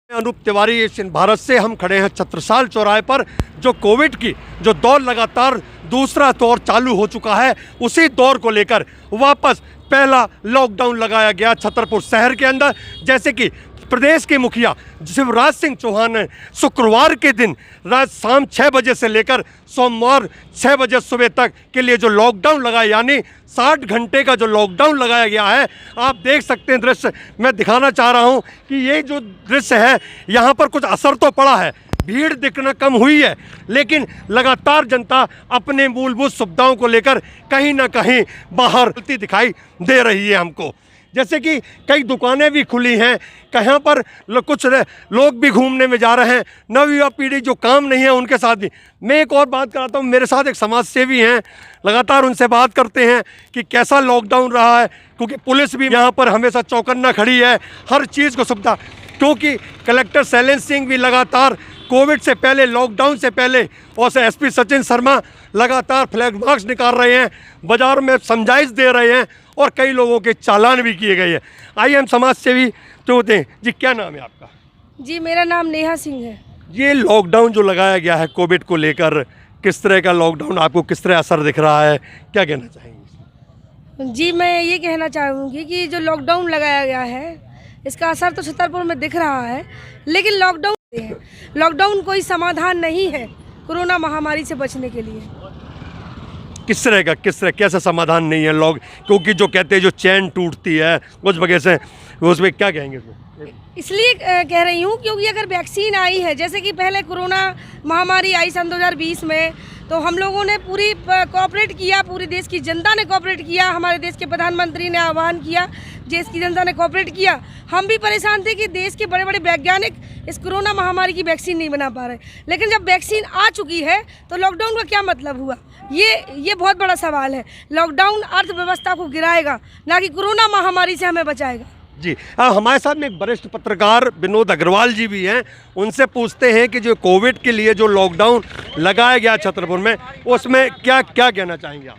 Anoop Tiwari Asian Bharat से हम खड़े हैं छत्रसाल चौराहे पर। जो कोविड की जो दौर लगातार दूसरा दौर चालू हो चुका है, उसी दौर को लेकर वापस पहला लॉकडाउन लगाया गया छतरपुर शहर के अंदर। जैसे कि प्रदेश के मुखिया शिवराज सिंह चौहान ने शुक्रवार के दिन रात शाम 6 बजे से लेकर सोमवार 6 बजे सुबह तक के लिए जो लॉकडाउन लगाया, यानी 60 घंटे का जो लॉकडाउन लगाया गया है। आप देख सकते हैं दृश्य, मैं दिखाना चाह रहा हूं कि ये जो दृश्य है, यहाँ पर कुछ असर तो पड़ा है, भीड़ दिखना कम हुई है, लेकिन लगातार जनता अपने मूलभूत सुविधाओं को लेकर कहीं ना कहीं बाहर दिखाई दे रही है हमको। जैसे कि कई दुकानें भी खुली हैं, कहाँ पर कुछ लोग भी घूमने में जा रहे हैं। नवयुवा पीढ़ी जो काम नहीं है उनके साथ भी मैं एक और बात कराता हूँ। मेरे साथ एक समाज सेवी हैं, लगातार उनसे बात करते हैं कि कैसा लॉकडाउन रहा है, क्योंकि पुलिस भी यहाँ पर हमेशा चौकन्ना खड़ी है, हर चीज़ को सुविधा। क्योंकि कलेक्टर शैलेंद्र सिंह भी लगातार कोविड से पहले, लॉकडाउन से पहले, और से एसपी सचिन शर्मा लगातार फ्लैग मार्च निकाल रहे हैं, बाजार में समझाइश दे रहे हैं और कई लोगों के चालान भी किए गए हैं। आइए हम समाज सेवी तो होते हैं जी, क्या नाम है आपका? जी मेरा नाम नेहा सिंह है। ये लॉकडाउन जो लगाया गया है कोविड को लेकर, किस तरह का लॉकडाउन, आपको किस तरह असर दिख रहा है, क्या कहना चाहेंगे? जी मैं ये कहना चाहूँगी कि जो लॉकडाउन लगाया गया है, इसका असर तो छतरपुर में दिख रहा है, लेकिन लॉकडाउन कोई समाधान नहीं है कोरोना महामारी से बचने के लिए। किस तरह कैसा समाधान नहीं है लोग, क्योंकि जो कहते हैं जो चैन टूटती है उस वजह से, उसमें क्या कहेंगे? इसलिए कह रही हूँ क्योंकि अगर वैक्सीन आई है, जैसे कि पहले कोरोना महामारी आई सन 2020 में, तो हम लोगों ने पूरी कोऑपरेट किया, पूरी देश की जनता ने कोऑपरेट किया, हमारे देश के प्रधानमंत्री ने आह्वान किया, देश की जनता ने कोऑपरेट किया। हम भी परेशान थे कि देश के बड़े बड़े वैज्ञानिक इस कोरोना महामारी की वैक्सीन नहीं बना पा रहे, लेकिन जब वैक्सीन आ चुकी है तो लॉकडाउन का क्या मतलब हुआ? ये बहुत बड़ा सवाल है। लॉकडाउन अर्थव्यवस्था को गिराएगा, ना कि कोरोना महामारी से हमें बचाएगा। जी हमारे साथ में एक वरिष्ठ पत्रकार विनोद अग्रवाल जी भी हैं, उनसे पूछते हैं कि जो कोविड के लिए जो लॉकडाउन लगाया गया छतरपुर में, उसमें क्या कहना चाहेंगे आप?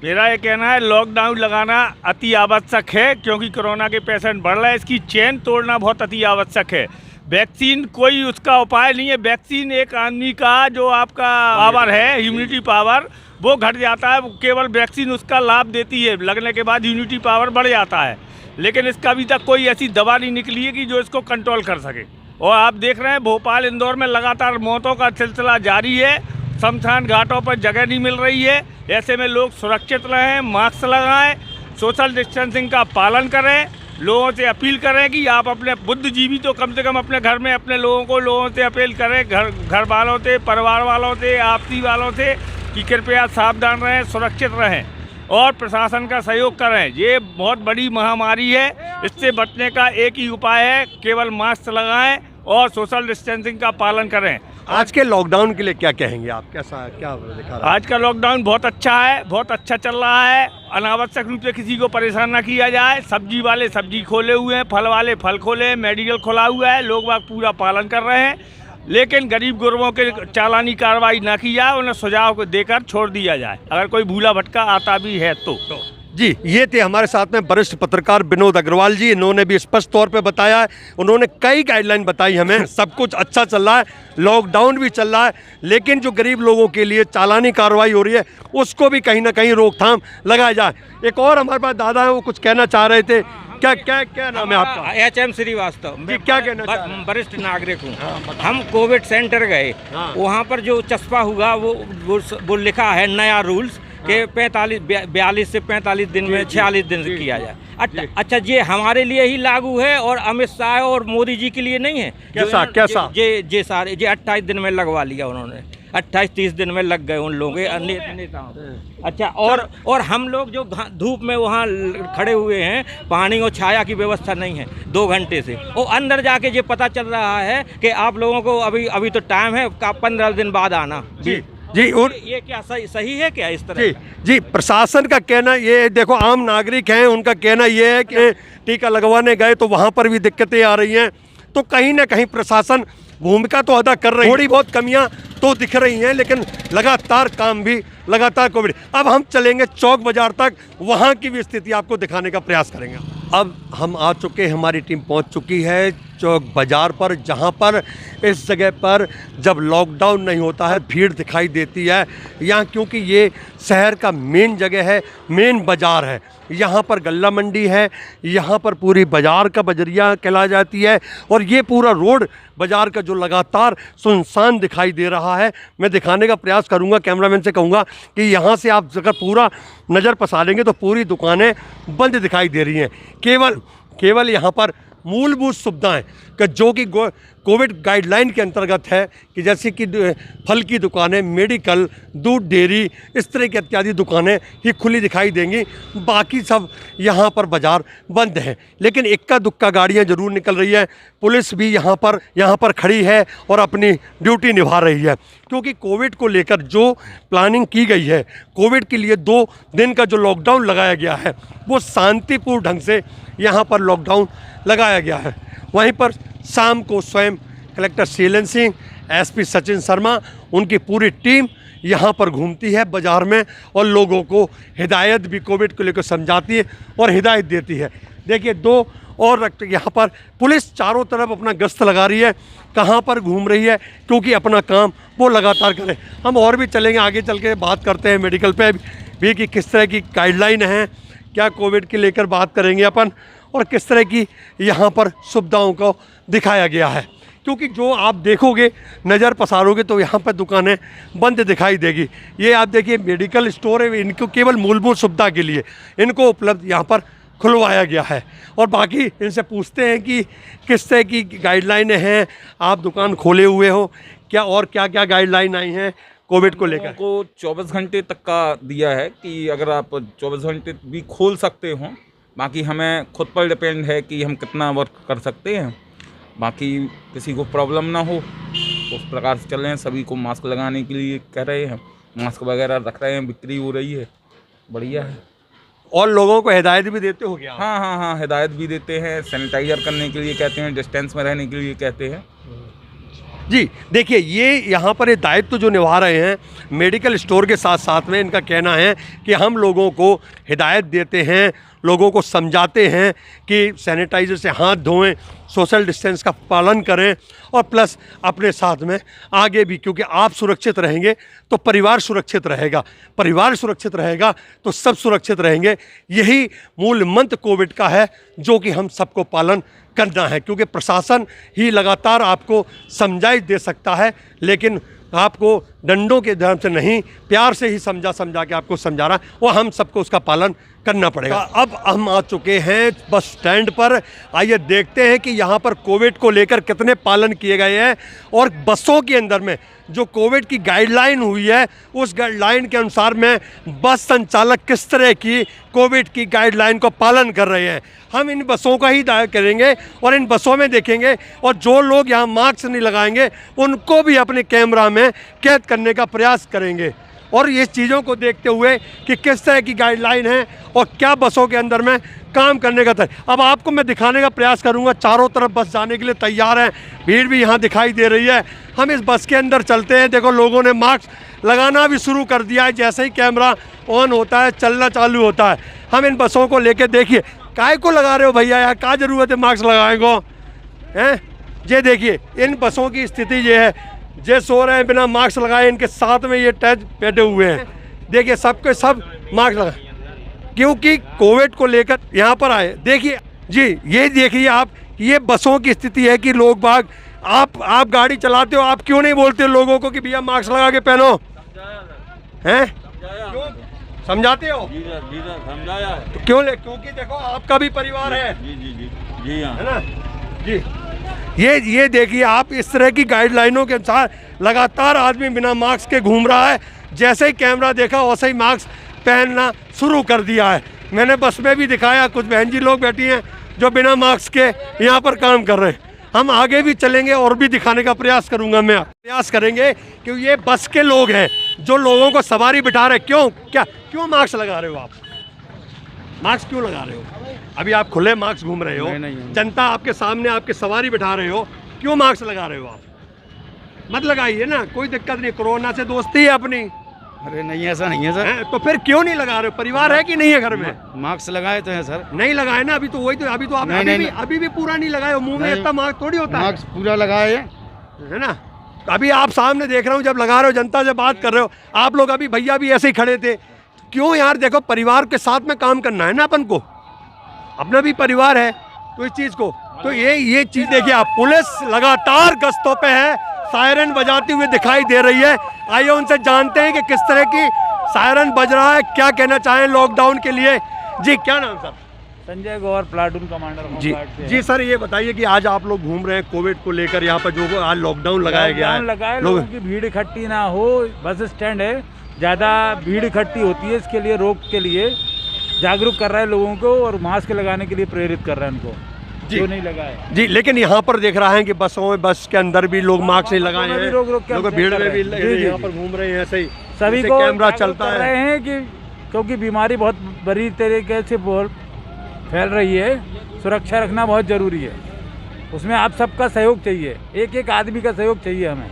मेरा ये कहना है लॉकडाउन लगाना अति आवश्यक है, क्योंकि कोरोना के पेशेंट बढ़ रहे हैं, इसकी चेन तोड़ना बहुत अति आवश्यक है। वैक्सीन कोई उसका उपाय नहीं है। वैक्सीन एक आदमी का जो आपका पावर है, इम्यूनिटी पावर, वो घट जाता है। केवल वैक्सीन उसका लाभ देती है, लगने के बाद इम्यूनिटी पावर बढ़ जाता है, लेकिन इसका अभी तक कोई ऐसी दवा नहीं निकली है कि जो इसको कंट्रोल कर सके। और आप देख रहे हैं भोपाल, इंदौर में लगातार मौतों का सिलसिला जारी है, शमशान घाटों पर जगह नहीं मिल रही है। ऐसे में लोग सुरक्षित रहें, मास्क लगाएं, सोशल डिस्टेंसिंग का पालन करें। लोगों से अपील करें कि आप अपने बुद्धिजीवी तो कम से कम अपने घर में अपने लोगों से अपील करें, घर वालों से, परिवार वालों से, आपसी वालों से, कि कृपया सावधान रहें, सुरक्षित रहें और प्रशासन का सहयोग करें। ये बहुत बड़ी महामारी है, इससे बचने का एक ही उपाय है, केवल मास्क लगाएं और सोशल डिस्टेंसिंग का पालन करें। आज के लॉकडाउन के लिए क्या कहेंगे आप? क्या दिखा रहा है? आज का लॉकडाउन बहुत अच्छा है, बहुत अच्छा चल रहा है। अनावश्यक रूप से किसी को परेशान ना किया जाए। सब्जी वाले सब्जी खोले हुए हैं, फल वाले फल खोले हैं, मेडिकल खुला हुआ है, लोग बाग पूरा पालन कर रहे हैं, लेकिन गरीब गुरबों के चालानी कार्रवाई ना की जाए, उन्हें सुझाव को देकर छोड़ दिया जाए अगर कोई भूला भटका आता भी है तो। जी ये थे हमारे साथ में वरिष्ठ पत्रकार विनोद अग्रवाल जी। इन्होंने भी स्पष्ट तौर पे बताया है, उन्होंने कई गाइडलाइन बताई हमें, सब कुछ अच्छा चल रहा है, लॉकडाउन भी चल रहा है, लेकिन जो गरीब लोगों के लिए चालानी कार्रवाई हो रही है उसको भी कहीं ना कहीं रोकथाम लगाया जाए। एक और हमारे पास दादा है, वो कुछ कहना चाह रहे थे। क्या नाम है आपका? HM श्रीवास्तव। जी क्या कहना चाह रहे हैं? वरिष्ठ नागरिक हूँ। हम कोविड सेंटर गए, वहाँ पर जो चस्पा हुआ वो लिखा है नया रूल्स के 42 से 45 दिन में 46 दिन से किया जाए। अच्छा ये हमारे लिए ही लागू है और अमित शाह और मोदी जी के लिए नहीं है? कैसा? ये सारे 28 दिन में लगवा लिया उन्होंने, 28-30 दिन में लग गए उन लोगों के नेताओं। अच्छा और हम लोग जो धूप में वहाँ खड़े हुए हैं, पानी और छाया की व्यवस्था नहीं है 2 घंटे से, और अंदर जाके ये पता चल रहा है कि आप लोगों को अभी तो टाइम है, 15 दिन बाद आना। जी और ये क्या सही है क्या इस तरह? जी प्रशासन का कहना ये, देखो आम नागरिक हैं, उनका कहना ये है कि टीका लगवाने गए तो वहाँ पर भी दिक्कतें आ रही हैं, तो कहीं ना कहीं प्रशासन भूमिका तो अदा कर रही है, थोड़ी बहुत कमियां तो दिख रही हैं, लेकिन लगातार काम भी लगातार कोविड। अब हम चलेंगे चौक बाजार तक, वहाँ की भी स्थिति आपको दिखाने का प्रयास करेंगे। अब हम आ चुके हैं, हमारी टीम पहुंच चुकी है चौक बाज़ार पर, जहां पर इस जगह पर जब लॉकडाउन नहीं होता है भीड़ दिखाई देती है यहाँ, क्योंकि ये शहर का मेन जगह है, मेन बाज़ार है। यहाँ पर गल्ला मंडी है, यहाँ पर पूरी बाज़ार का बजरिया कहला जाती है, और ये पूरा रोड बाज़ार का जो लगातार सुनसान दिखाई दे रहा है। मैं दिखाने का प्रयास करूँगा, कैमरामैन से कहूँगा कि यहाँ से आप अगर पूरा नज़र पसारेंगे तो पूरी दुकानें बंद दिखाई दे रही हैं। केवल यहाँ पर मूलभूत सुविधाएं कि जो कि कोविड गाइडलाइन के अंतर्गत है, कि जैसे कि फल की दुकानें, मेडिकल, दूध डेयरी, इस तरह की इत्यादि दुकानें ही खुली दिखाई देंगी। बाकी सब यहाँ पर बाज़ार बंद है, लेकिन इक्का दुक्का गाड़ियाँ ज़रूर निकल रही है। पुलिस भी यहाँ पर खड़ी है और अपनी ड्यूटी निभा रही है, क्योंकि कोविड को लेकर जो प्लानिंग की गई है, कोविड के लिए 2 दिन का जो लॉकडाउन लगाया गया है वो शांतिपूर्ण ढंग से यहाँ पर लॉकडाउन लगाया गया है। वहीं पर शाम को स्वयं कलेक्टर शीलन सिंह, एसपी सचिन शर्मा, उनकी पूरी टीम यहाँ पर घूमती है बाज़ार में और लोगों को हिदायत भी कोविड को लेकर समझाती है और हिदायत देती है। देखिए 2 और यहाँ पर पुलिस चारों तरफ अपना गश्त लगा रही है, कहाँ पर घूम रही है, क्योंकि अपना काम वो लगातार करें। हम और भी चलेंगे, आगे चल के बात करते हैं मेडिकल पे भी कि किस तरह की गाइडलाइन है, क्या कोविड के लेकर बात करेंगे अपन, और किस तरह की यहाँ पर सुविधाओं को दिखाया गया है। क्योंकि जो आप देखोगे, नज़र पसारोगे तो यहाँ पर दुकानें बंद दिखाई देगी। ये आप देखिए मेडिकल स्टोर है, इनको केवल मूलभूत सुविधा के लिए इनको उपलब्ध यहाँ पर खुलवाया गया है। और बाकी इनसे पूछते हैं कि किस तरह की गाइडलाइनें हैं, आप दुकान खोले हुए हो, क्या और क्या क्या गाइडलाइन आई हैं कोविड को लेकर? को 24 घंटे तक का दिया है कि अगर आप 24 घंटे भी खोल सकते हो, बाकी हमें खुद पर डिपेंड है कि हम कितना वर्क कर सकते हैं। बाकी किसी को प्रॉब्लम ना हो तो उस प्रकार से चल रहे हैं। सभी को मास्क लगाने के लिए कह रहे हैं, मास्क वगैरह रख रहे हैं, बिक्री हो रही है, बढ़िया है। और लोगों को हिदायत भी देते हो गया? हाँ, हिदायत भी देते हैं, सैनिटाइजर करने के लिए कहते हैं, डिस्टेंस में रहने के लिए कहते हैं। जी देखिए, ये यहाँ पर ये दायित्व जो निभा रहे हैं मेडिकल स्टोर के साथ साथ में, इनका कहना है कि हम लोगों को हिदायत देते हैं, लोगों को समझाते हैं कि सैनिटाइजर से हाथ धोएं, सोशल डिस्टेंस का पालन करें, और प्लस अपने साथ में आगे भी, क्योंकि आप सुरक्षित रहेंगे तो परिवार सुरक्षित रहेगा, परिवार सुरक्षित रहेगा तो सब सुरक्षित रहेंगे। यही मूल मंत्र कोविड का है जो कि हम सबको पालन करना है, क्योंकि प्रशासन ही लगातार आपको समझाइश दे सकता है, लेकिन आपको डंडों के धर्म से नहीं, प्यार से ही समझा के आपको समझा रहा है, और हम सबको उसका पालन करना पड़ेगा। अब हम आ चुके हैं बस स्टैंड पर, आइए देखते हैं कि यहाँ पर कोविड को लेकर कितने पालन किए गए हैं, और बसों के अंदर में जो कोविड की गाइडलाइन हुई है उस गाइडलाइन के अनुसार में बस संचालक किस तरह की कोविड की गाइडलाइन को पालन कर रहे हैं। हम इन बसों का ही दायरा करेंगे और इन बसों में देखेंगे, और जो लोग यहाँ मास्क नहीं लगाएंगे उनको भी अपने कैमरा में कैद करने का प्रयास करेंगे। और ये चीज़ों को देखते हुए कि किस तरह की गाइडलाइन है और क्या बसों के अंदर में काम करने का अब आपको मैं दिखाने का प्रयास करूंगा। चारों तरफ बस जाने के लिए तैयार हैं, भीड़ भी यहाँ दिखाई दे रही है। हम इस बस के अंदर चलते हैं। देखो लोगों ने मास्क लगाना भी शुरू कर दिया है, जैसे ही कैमरा ऑन होता है चलना चालू होता है। हम इन बसों को लेके, देखिए काय को लगा रहे हो भैया, यार क्या ज़रूरत है मास्क लगाने को, हैं? ये देखिए इन बसों की स्थिति ये है, जे सो रहे हैं बिना मास्क लगाए, इनके साथ में ये टैच बैठे हुए हैं। देखिए सबके सब मास्क लगा, क्योंकि कोविड को लेकर यहाँ पर आए। देखिए जी, ये देखिए आप, ये बसों की स्थिति है कि लोग बाग, आप गाड़ी चलाते हो, आप क्यों नहीं बोलते लोगों को कि भैया मास्क लगा के पहनो, हैं? क्यों समझाते हो? जी सर समझाया है। तो क्यों क्योंकि देखो आपका भी परिवार है। जी हाँ, है ना जी। ये देखिए आप, इस तरह की गाइडलाइनों के अनुसार लगातार आदमी बिना मास्क के घूम रहा है। जैसे ही कैमरा देखा वैसे ही मास्क पहनना शुरू कर दिया है। मैंने बस में भी दिखाया, कुछ बहन जी लोग बैठी हैं जो बिना मास्क के यहाँ पर काम कर रहे हैं। हम आगे भी चलेंगे और भी दिखाने का प्रयास करूँगा, मैं प्रयास करेंगे कि ये बस के लोग हैं जो लोगों को सवारी बिठा रहे। क्यों मास्क लगा रहे हो आप? मास्क क्यों लगा रहे हो? अभी आप खुले मास्क घूम रहे हो, जनता आपके सामने, आपके सवारी बिठा रहे हो, क्यों मास्क लगा रहे हो आप? मत लगाइए ना, कोई दिक्कत नहीं, कोरोना से दोस्ती है अपनी, अरे नहीं, ऐसा नहीं है सर। हैं? तो फिर क्यों नहीं लगा रहे हो? परिवार है कि नहीं है घर में? मास्क लगाए तो हैं सर। नहीं लगाए ना, अभी तो वही तो, अभी तो आपने नहीं, नहीं, अभी भी पूरा नहीं लगाए हो। मुंह में नहीं। इतना मास्क थोड़ी होता है, मास्क पूरा लगाए हैं। है ना? अभी आप सामने देख रहा हूँ, जब लगा रहे हो, जनता से बात कर रहे हो आप लोग, अभी भैया भी ऐसे ही खड़े थे। क्यों यार? देखो, परिवार के साथ में काम करना है ना अपन को, अपना भी परिवार है। तो इस चीज़ को, तो ये चीज़ देखिए आप, पुलिस लगातार गश्तों पे है, सायरन बजाती हुई दिखाई दे रही है। आइए उनसे जानते हैं कि किस तरह की सायरन बज रहा है, क्या कहना चाहें लॉकडाउन के लिए। जी, क्या नाम सर? संजय गौर, प्लाटून कमांडर जी जी सर, ये बताइए कि आज आप लोग घूम रहे हैं कोविड को लेकर, यहाँ पर जो आज लॉकडाउन लगाया गया है, लगाए, लोगों की भीड़ इकट्ठी ना हो। बस स्टैंड है, ज़्यादा भीड़ इकट्ठी होती है, इसके लिए रोक के लिए जागरूक कर रहा है लोगों को और मास्क लगाने के लिए प्रेरित कर रहा है उनको जो नहीं लगाए। जी, लेकिन यहाँ पर देख रहा है कि बसों में, बस के अंदर भी लोग मास्क नहीं लगाए हैं, रोक के लोग भीड़ में भी यहाँ पर घूम रहे हैं, ऐसे ही सभी को कैमरा जागरूक चलता कर रहे है। हैं कि क्योंकि बीमारी बहुत बड़ी तरीके से फैल रही है, सुरक्षा रखना बहुत ज़रूरी है। उसमें आप सबका सहयोग चाहिए, एक एक आदमी का सहयोग चाहिए हमें।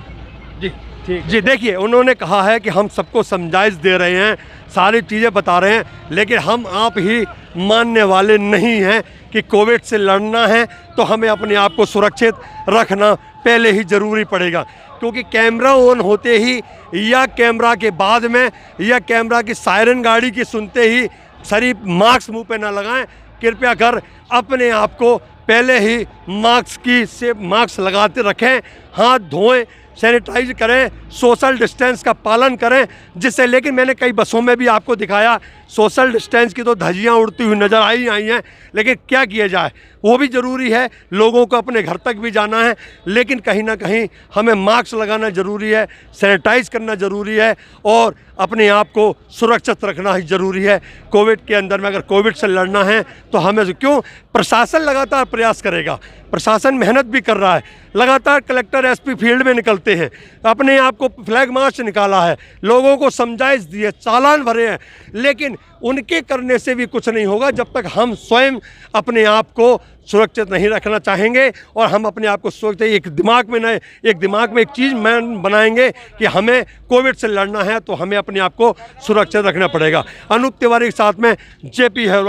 जी ठीक जी, देखिए उन्होंने कहा है कि हम सबको समझाइश दे रहे हैं, सारी चीज़ें बता रहे हैं, लेकिन हम आप ही मानने वाले नहीं हैं कि कोविड से लड़ना है तो हमें अपने आप को सुरक्षित रखना पहले ही ज़रूरी पड़ेगा। क्योंकि कैमरा ऑन होते ही या कैमरा के बाद में या कैमरा की सायरन गाड़ी की सुनते ही शरीफ मास्क मुंह पे ना लगाएं। कृपया कर अपने आप को पहले ही मास्क लगाते रखें, हाथ धोएं, सैनिटाइज करें, सोशल डिस्टेंस का पालन करें, जिससे, लेकिन मैंने कई बसों में भी आपको दिखाया सोशल डिस्टेंस की तो धज्जियां उड़ती हुई नज़र आई हैं, लेकिन क्या किया जाए, वो भी ज़रूरी है, लोगों को अपने घर तक भी जाना है, लेकिन कहीं ना कहीं हमें मास्क लगाना ज़रूरी है, सैनिटाइज करना ज़रूरी है और अपने आप को सुरक्षित रखना ही ज़रूरी है। कोविड के अंदर में अगर कोविड से लड़ना है तो हमें क्यों, प्रशासन लगातार प्रयास करेगा, प्रशासन मेहनत भी कर रहा है, लगातार कलेक्टर एसपी फील्ड में निकलते हैं, अपने आप को फ्लैग मार्च निकाला है, लोगों को समझाइश दी है, चालान भरे हैं, लेकिन उनके करने से भी कुछ नहीं होगा जब तक हम स्वयं अपने आप को सुरक्षित नहीं रखना चाहेंगे और हम अपने आप को सुरक्षित एक दिमाग में एक चीज़ बनाएंगे कि हमें कोविड से लड़ना है तो हमें अपने आप को सुरक्षित रखना पड़ेगा। अनूप तिवारी के साथ में जेपी है।